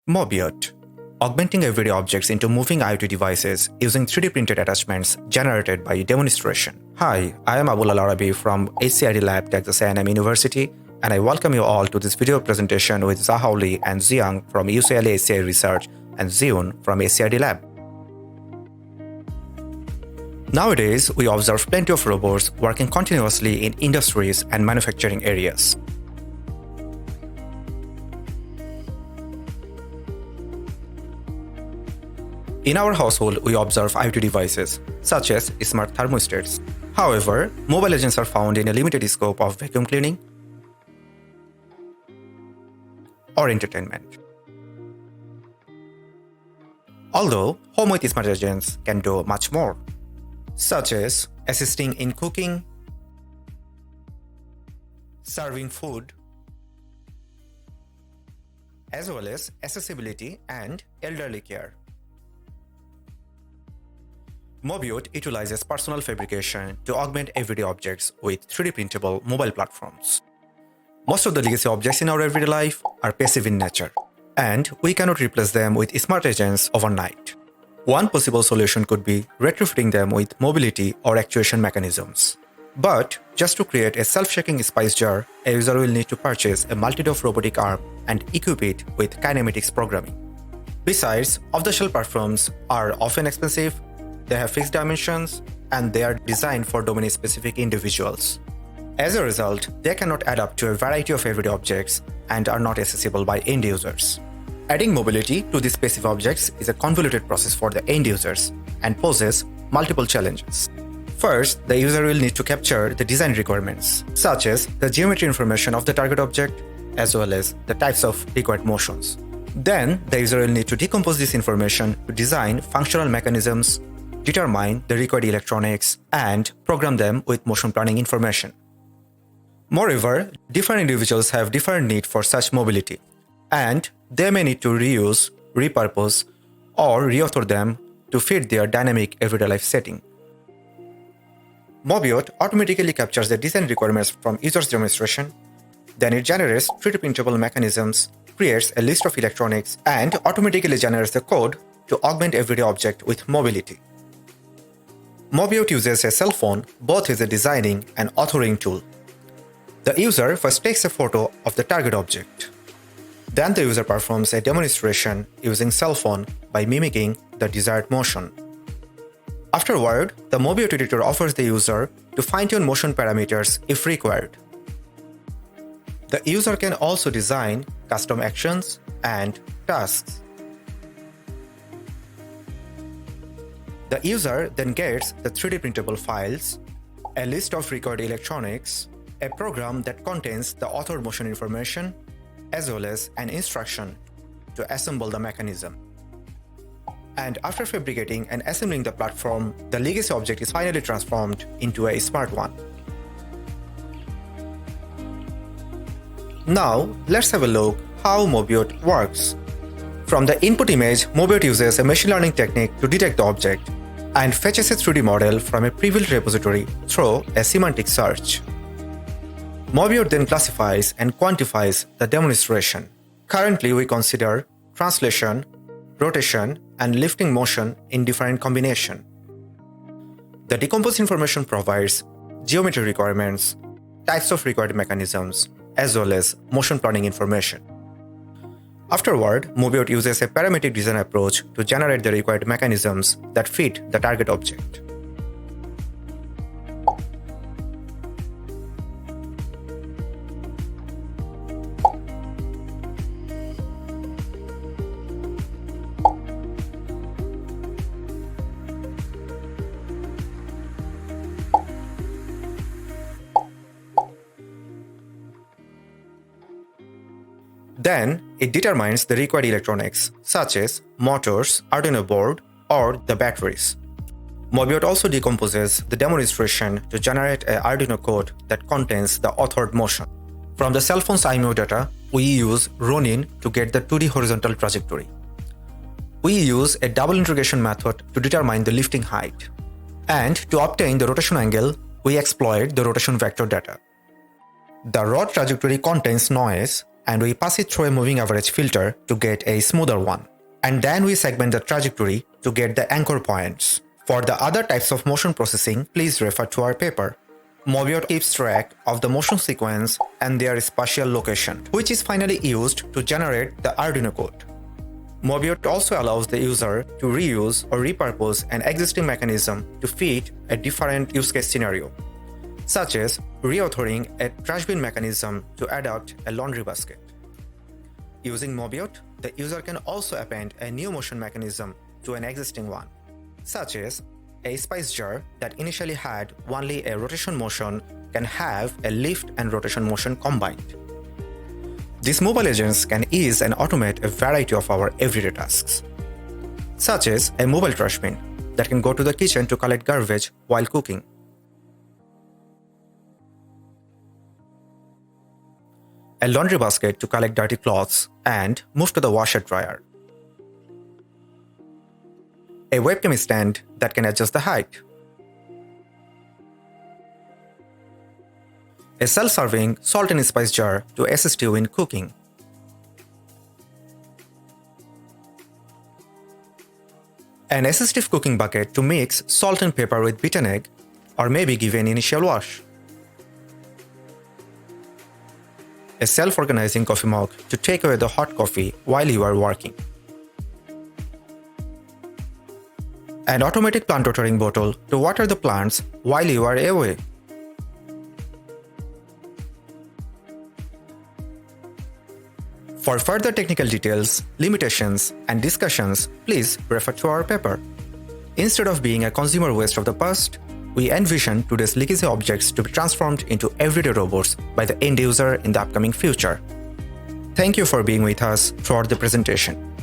Mobiot, augmenting everyday objects into moving IoT devices using 3D printed attachments generated by demonstration. Hi, I am Abul Arabi from SIGCHI Lab, Texas A&M University, and I welcome you all to this video presentation with Jiahao and Xiang from UCLA SCI Research and Jeeeun from SIGCHI Lab. Nowadays, we observe plenty of robots working continuously in industries and manufacturing areas. In our household, we observe IoT devices, such as smart thermostats. However, mobile agents are found in a limited scope of vacuum cleaning or entertainment. Although, home with smart agents can do much more, such as assisting in cooking, serving food, as well as accessibility and elderly care. Mobiot utilizes personal fabrication to augment everyday objects with 3D printable mobile platforms. Most of the legacy objects in our everyday life are passive in nature, and we cannot replace them with smart agents overnight. One possible solution could be retrofitting them with mobility or actuation mechanisms. But just to create a self-shaking spice jar, a user will need to purchase a multi-dove robotic arm and equip it with kinematics programming. Besides, off-the-shelf platforms are often expensive. They have fixed dimensions, and they are designed for domain-specific individuals. As a result, they cannot adapt to a variety of everyday objects and are not accessible by end users. Adding mobility to these passive objects is a convoluted process for the end users and poses multiple challenges. First, the user will need to capture the design requirements, such as the geometry information of the target object, as well as the types of required motions. Then, the user will need to decompose this information to design functional mechanisms, determine the required electronics, and program them with motion planning information. Moreover, different individuals have different need for such mobility, and they may need to reuse, repurpose, or reauthor them to fit their dynamic everyday life setting. Mobiot automatically captures the design requirements from user's demonstration, then it generates 3D printable mechanisms, creates a list of electronics, and automatically generates the code to augment everyday object with mobility. Mobiot uses a cell phone both as a designing and authoring tool. The user first takes a photo of the target object. Then the user performs a demonstration using cell phone by mimicking the desired motion. Afterward, the Mobiot editor offers the user to fine-tune motion parameters if required. The user can also design custom actions and tasks. The user then gets the 3D printable files, a list of required electronics, a program that contains the authored motion information, as well as an instruction to assemble the mechanism. And after fabricating and assembling the platform, the legacy object is finally transformed into a smart one. Now, let's have a look how Mobiot works. From the input image, Mobiot uses a machine learning technique to detect the object and fetches a 3D model from a pre-built repository through a semantic search. Mobiot then classifies and quantifies the demonstration. Currently, we consider translation, rotation, and lifting motion in different combination. The decomposed information provides geometry requirements, types of required mechanisms, as well as motion planning information. Afterward, Mobiot uses a parametric design approach to generate the required mechanisms that fit the target object. Then, it determines the required electronics, such as motors, Arduino board, or the batteries. Mobiot also decomposes the demonstration to generate an Arduino code that contains the authored motion. From the cell phone's IMU data, we use Ronin to get the 2D horizontal trajectory. We use a double integration method to determine the lifting height. And to obtain the rotation angle, we exploit the rotation vector data. The raw trajectory contains noise, and we pass it through a moving average filter to get a smoother one. And then we segment the trajectory to get the anchor points. For the other types of motion processing, please refer to our paper. Mobiot keeps track of the motion sequence and their spatial location, which is finally used to generate the Arduino code. Mobiot also allows the user to reuse or repurpose an existing mechanism to fit a different use case scenario, such as reauthoring a trash bin mechanism to adapt a laundry basket. Using Mobiot, the user can also append a new motion mechanism to an existing one, such as a spice jar that initially had only a rotation motion can have a lift and rotation motion combined. These mobile agents can ease and automate a variety of our everyday tasks, such as a mobile trash bin that can go to the kitchen to collect garbage while cooking. A laundry basket to collect dirty clothes and move to the washer dryer. A webcam stand that can adjust the height. A self-serving salt and spice jar to assist you in cooking. An assistive cooking bucket to mix salt and pepper with beaten egg, or maybe give an initial wash. A self-organizing coffee mug to take away the hot coffee while you are working. An automatic plant watering bottle to water the plants while you are away. For further technical details, limitations, and discussions, please refer to our paper. Instead of being a consumer waste of the past, we envision today's legacy objects to be transformed into everyday robots by the end user in the upcoming future. Thank you for being with us throughout the presentation.